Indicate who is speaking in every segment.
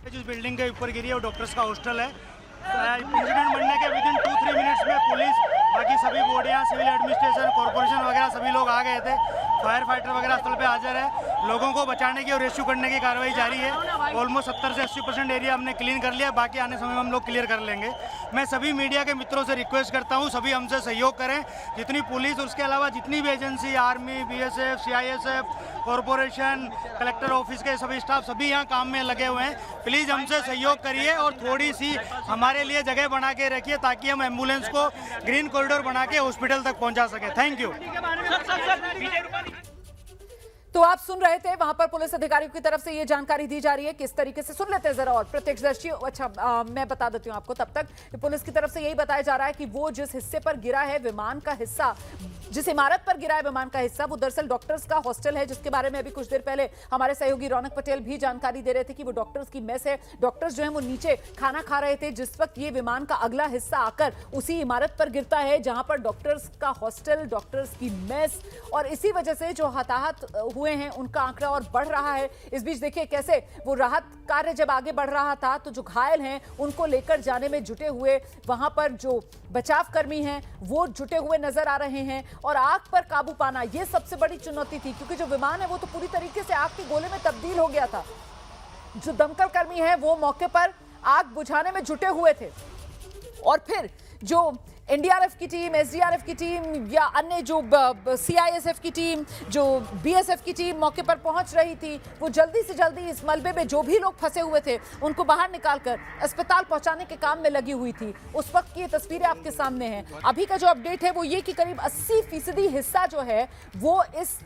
Speaker 1: जिस बिल्डिंग के ऊपर गिरी है वो डॉक्टर्स का हॉस्टल है। इंसिडेंट बनने के विदिन 2-3 मिनट्स में पुलिस, बाकी सभी बॉडियाँ, सिविल एडमिनिस्ट्रेशन, कॉर्पोरेशन वगैरह सभी लोग आ गए थे। फायर फाइटर वगैरह स्थल पे हाजिर है। लोगों को बचाने की और रेस्क्यू करने की कार्रवाई जारी है। ऑलमोस्ट 70 से 80% एरिया हमने क्लीन कर लिया, बाकी आने समय में हम लोग क्लियर कर लेंगे। मैं सभी मीडिया के मित्रों से रिक्वेस्ट करता हूँ, सभी हमसे सहयोग करें। जितनी पुलिस और उसके अलावा जितनी भी agency, army, BSF, CISF, corporation, collector office के सभी स्टाफ सभी यहाँ काम में लगे हुए हैं। प्लीज़ हमसे सहयोग करिए और थोड़ी सी हमारे लिए जगह बना के रखिए ताकि हम एम्बुलेंस को ग्रीन कॉरिडोर बना के हॉस्पिटल तक पहुँचा सकें। Thank you.
Speaker 2: तो आप सुन रहे थे, वहां पर पुलिस अधिकारियों की तरफ से ये जानकारी दी जा रही है। किस तरीके से, सुन लेते हैं जरा और प्रत्यक्षदर्शी। अच्छा, मैं बता देती हूँ आपको तब तक। पुलिस की तरफ से यही बताया जा रहा है कि वो जिस हिस्से पर गिरा है विमान का हिस्सा, जिस इमारत पर गिरा है विमान का हिस्सा, वो दरअसल डॉक्टर्स का हॉस्टल है, जिसके बारे में अभी कुछ देर पहले हमारे सहयोगी रौनक पटेल भी जानकारी दे रहे थे कि वो डॉक्टर्स की मेस है। डॉक्टर्स जो है वो नीचे खाना खा रहे थे जिस वक्त ये विमान का अगला हिस्सा आकर उसी इमारत पर गिरता है जहां पर डॉक्टर्स का हॉस्टल, डॉक्टर्स की मेस, और इसी वजह से जो हताहत हुए हैं उनका आंकड़ा और बढ़ रहा है। इस बीच देखिए कैसे वो राहत कार्य जब आगे बढ़ रहा था तो जो घायल हैं उनको लेकर जाने में जुटे हुए वहां पर जो बचाव कर्मी हैं वो जुटे हुए नजर आ रहे हैं। और आग पर काबू पाना ये सबसे बड़ी चुनौती थी, क्योंकि जो विमान है वो तो पूरी तरीके से आग के गोले में तब्दील हो गया था। जो दमकल कर्मी हैं वो मौके पर आग बुझाने में जुटे हुए थे, और फिर जो NDRF की टीम, SDRF की टीम या अन्य जो CISF की टीम, जो BSF की टीम मौके पर पहुंच रही थी, वो जल्दी से जल्दी इस मलबे में जो भी लोग फंसे हुए थे उनको बाहर निकालकर अस्पताल पहुंचाने के काम में लगी हुई थी। उस वक्त की ये तस्वीरें आपके सामने हैं। अभी का जो अपडेट है वो ये कि करीब 80% हिस्सा जो है वो इस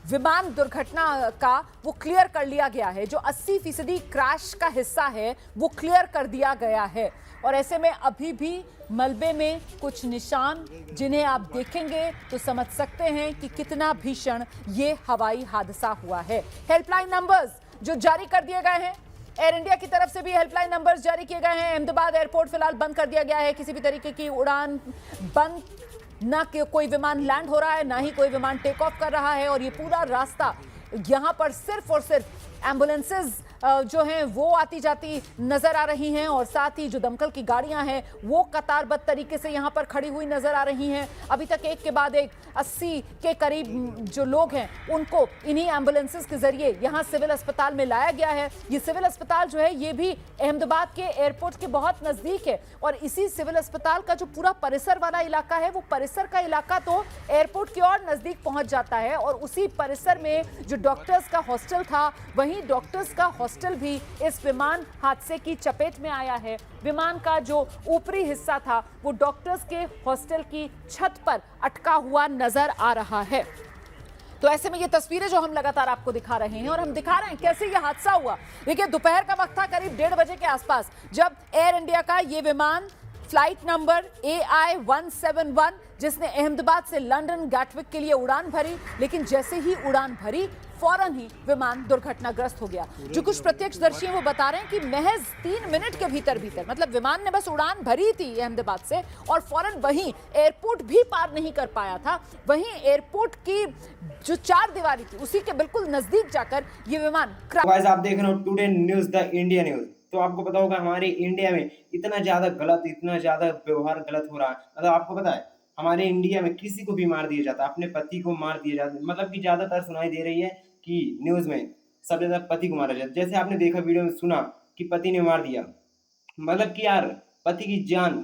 Speaker 2: विमान दुर्घटना का वो क्लियर कर लिया गया है। जो 80% क्रैश का हिस्सा है वो क्लियर कर दिया गया है, और ऐसे में अभी भी मलबे में कुछ निशान जिन्हें आप देखेंगे तो समझ सकते हैं कि कितना भीषण ये हवाई हादसा हुआ है। हेल्पलाइन नंबर्स जो जारी कर दिए गए हैं, एयर इंडिया की तरफ से भी हेल्पलाइन नंबर्स जारी किए गए हैं। अहमदाबाद एयरपोर्ट फिलहाल बंद कर दिया गया है, किसी भी तरीके की उड़ान बंद, ना कि कोई विमान लैंड हो रहा है, ना ही कोई विमान टेक ऑफ कर रहा है। और ये पूरा रास्ता यहाँ पर सिर्फ और सिर्फ एम्बुलेंसेज जो हैं वो आती जाती नजर आ रही हैं, और साथ ही जो दमकल की गाड़ियां हैं वो कतारबद्ध तरीके से यहाँ पर खड़ी हुई नजर आ रही हैं। अभी तक एक के बाद एक 80 के करीब जो लोग हैं उनको इन्हीं एम्बुलेंसेज के जरिए यहाँ सिविल अस्पताल में लाया गया है। ये सिविल अस्पताल जो है ये भी अहमदाबाद के एयरपोर्ट के बहुत नजदीक है, और इसी सिविल अस्पताल का जो पूरा परिसर वाला इलाका है वो परिसर का इलाका तो एयरपोर्ट की और नजदीक पहुंच जाता है। और उसी परिसर में जो डॉक्टर्स का हॉस्टल था, वहीं डॉक्टर्स का हॉस्टल भी इस विमान हादसे की चपेट में आया है। विमान का जो ऊपरी हिस्सा था वो डॉक्टर्स के हॉस्टल की छत पर अटका हुआ नजर आ रहा है। तो ऐसे में ये तस्वीरें जो हम लगातार आपको दिखा रहे हैं, और हम दिखा रहे हैं कैसे ये हादसा हुआ। देखिए दोपहर का वक्त था, करीब 1:30 बजे के आसपास, जब एयर इंडिया का ये विमान फ्लाइट नंबर AI-171 जिसने अहमदाबाद से लंदन गैटविक के लिए उड़ान भरी, लेकिन जैसे ही उड़ान भरी फौरन ही विमान दुर्घटनाग्रस्त हो गया। जो कुछ प्रत्यक्षदर्शी हैं वो बता रहे हैं कि महज 3 मिनट के भीतर मतलब विमान ने बस उड़ान भरी थी अहमदाबाद से, और फौरन वहीं एयरपोर्ट भी पार नहीं कर पाया था। वहीं एयरपोर्ट की जो 4 दीवारी थी उसी के बिल्कुल नजदीक जाकर ये विमान
Speaker 3: गाइस आप देख रहे हो today news, the India news. तो आपको पता होगा हमारे इंडिया में इतना ज्यादा व्यवहार गलत हो रहा है। मतलब आपको पता है हमारे इंडिया में किसी को भी मार दिया जाता है, अपने पति को मार दिया जाता है। मतलब कि ज्यादातर सुनाई दे रही है कि न्यूज में सब ज्यादा पति को मारा जाता है। जैसे आपने देखा वीडियो में सुना कि पति ने मार दिया, मतलब कि यार पति की जान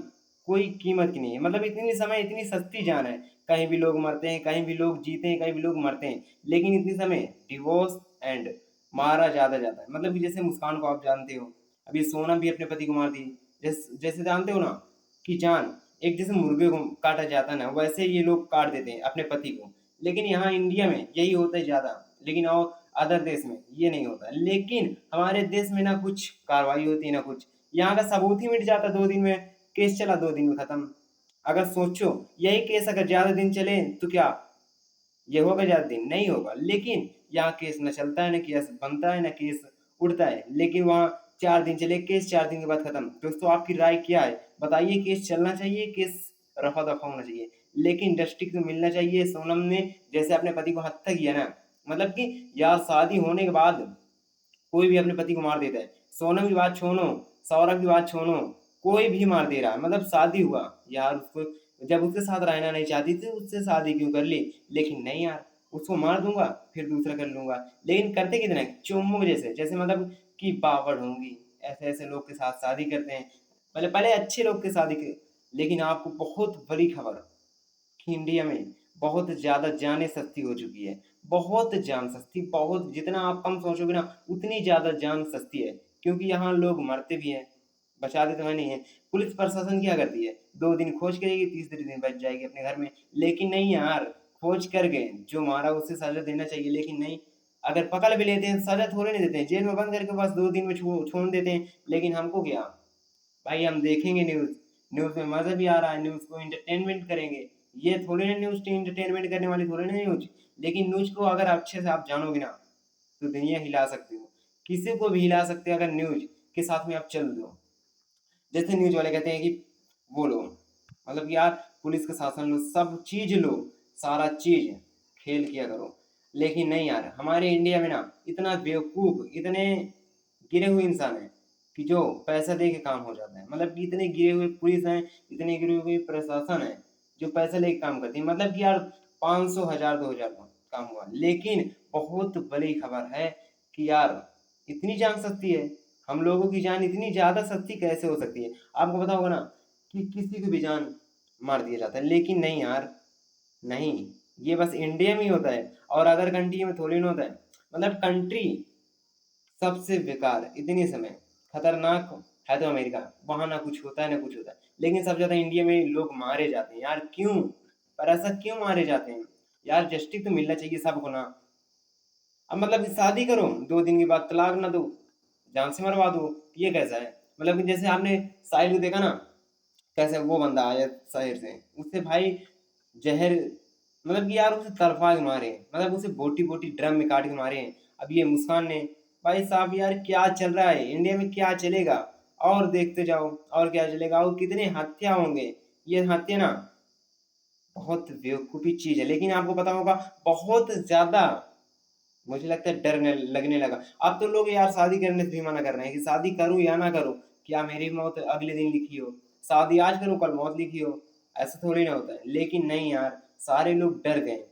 Speaker 3: कोई कीमत की नहीं है। मतलब इतनी सस्ती जान है, कहीं भी लोग मरते हैं, कहीं भी लोग जीते हैं, कहीं भी लोग मरते हैं, लेकिन इतनी समय डिवोर्स एंड मारा ज्यादा जाता है। मतलब कि जैसे मुस्कान को आप जानते हो, अभी सोनम भी अपने पति को मार दी। जैसे जानते हो ना कि जान एक जैसे मुर्गे को काटा जाता है ना, वैसे ये लोग काट देते हैं अपने पति को। लेकिन यहाँ इंडिया में यही होता है ज्यादा, लेकिन और अदर देश में ये नहीं होता। लेकिन हमारे देश में ना कुछ कार्रवाई होती है ना कुछ, यहाँ का सबूत ही मिट जाता 2 दिन में, केस चला 2 दिन में खत्म। अगर सोचो यही केस अगर ज्यादा दिन चले तो क्या ये होगा, ज्यादा दिन नहीं होगा। लेकिन यहाँ केस न चलता है, न केस बनता है, न केस उड़ता है। लेकिन वहाँ 4 दिन चले केस, 4 दिन के बाद खत्म। दोस्तों आपकी राय क्या है, बताइए। केस चलना चाहिए, केस रफा दफा होना चाहिए, लेकिन जस्टिस को मिलना चाहिए। सोनम ने जैसे अपने पति को हत्या किया ना, मतलब कि यार शादी होने के बाद कोई भी अपने पति को मार देता है, सोनम की बात छोड़ो, सौरभ की बात छोड़ो, कोई भी मार दे रहा है। मतलब शादी हुआ यार, उसको जब उसके साथ रहना नहीं चाहती थी उससे शादी क्यों कर ली, लेकिन नहीं यार, उसको मार दूंगा फिर दूसरा कर लूंगा। लेकिन करते कितने चुम्बक जैसे जैसे मतलब कि बावड़ होंगी, ऐसे ऐसे लोग के साथ शादी करते हैं। पहले पहले अच्छे लोग के शादी के। लेकिन आपको बहुत बड़ी खबर कि इंडिया में बहुत ज़्यादा जानें सस्ती हो चुकी है। बहुत जान सस्ती, बहुत जितना आप कम सोचोगे ना उतनी ज़्यादा जान सस्ती है। क्योंकि यहाँ लोग मरते भी हैं, बचाते तो है नहीं है। पुलिस प्रशासन क्या करती है, 2 दिन खोज करेगी, तीसरे दिन बच जाएगी अपने घर में। लेकिन नहीं यार, खोज करके जो मारा उसे सजा देना चाहिए, लेकिन नहीं। अगर पकड़ भी लेते हैं सजा थोड़े नहीं देते हैं, जेल में बंद करके बस 2 दिन में छोड़ देते हैं। लेकिन हमको क्या भाई, हम देखेंगे न्यूज़, न्यूज़ में मज़ा भी आ रहा है, न्यूज़ को एंटरटेनमेंट करेंगे। ये थोड़ी ना न्यूज़ एंटरटेनमेंट करने वाली थोड़ी ना न्यूज़। लेकिन न्यूज़ को अगर अच्छे से आप जानोगे ना तो दुनिया हिला सकते हो, किसी को भी हिला सकते हो अगर न्यूज़ के साथ में आप चल दो। जैसे न्यूज़ वाले कहते हैं कि वो लो, मतलब कि यार पुलिस का शासन लो, सब चीज़ लो, सारा चीज़ खेल किया करो। लेकिन नहीं यार, हमारे इंडिया में ना इतना बेवकूफ़, इतने गिरे हुए इंसान हैं कि जो पैसा दे के काम हो जाता है। मतलब कि इतने गिरे हुए पुलिस हैं, इतने गिरे हुए प्रशासन है जो पैसा लेके काम करती है। मतलब कि यार 500 1000 2000 का काम हुआ। लेकिन बहुत बड़ी खबर है कि यार इतनी जान सस्ती है, हम लोगों की जान इतनी ज़्यादा सस्ती कैसे हो सकती है। आपको पता होगा ना कि किसी को भी जान मार दिया जाता है, लेकिन नहीं यार, नहीं, ये बस इंडिया में ही होता है और अदर कंट्री में थोड़ी ना होता है। मतलब कंट्री सबसे बेकार इतने समय खतरनाक है तो अमेरिका, वहाँ ना कुछ होता है ना कुछ होता है। लेकिन सबसे ज़्यादा इंडिया में लोग मारे जाते हैं यार, क्यों? पर ऐसा क्यों मारे जाते हैं? यार जस्टिस तो मिलना चाहिए सबको ना। अब मतलब कि शादी करो, 2 दिन के बाद तलाक ना दो, जान से मरवा दो, ये कैसा है? मतलब कि जैसे आपने साहिल को देखा ना, कैसे वो बंदा आया शहर से, उससे भाई जहर, मतलब कि यार उसे तड़पा के मारे, मतलब उसे बोटी बोटी ड्रम में काट के मारे हैं। अब ये मुस्कान ने, भाई साहब यार क्या चल रहा है इंडिया में, क्या चलेगा? और देखते जाओ और क्या चलेगा, और कितने हत्या होंगे। ये हत्या ना बहुत बेवकूफ़ी चीज़ है, लेकिन आपको पता होगा बहुत ज़्यादा मुझे लगता है डर लगने लगा। अब तो लोग यार शादी करने से भी मना कर रहे हैं कि शादी करूँ या ना करूँ, क्या मेरी मौत अगले दिन लिखी हो, शादी आज करूँ कल मौत लिखी हो, ऐसा थोड़ी ना होता है। लेकिन नहीं यार, सारे लोग डर गए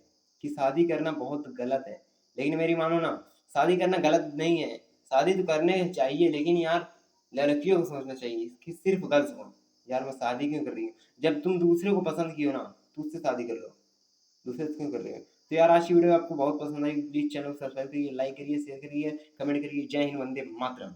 Speaker 3: कि शादी करना बहुत गलत है। लेकिन मेरी मानो ना, शादी करना गलत नहीं है, शादी तो करने चाहिए, लेकिन यार लड़कियों को सोचना चाहिए कि सिर्फ गर्ल्स को, यार मैं शादी क्यों कर रही हूँ? जब तुम दूसरे को पसंद की हो ना तो उससे शादी कर लो, दूसरे से क्यों कर रहे हो? तो यार आज की वीडियो आपको बहुत पसंद आई, प्लीज़ चैनल को सब्सक्राइब करिए, लाइक करिए, शेयर करिए, कमेंट करिए। जय हिंद, वंदे मातरम।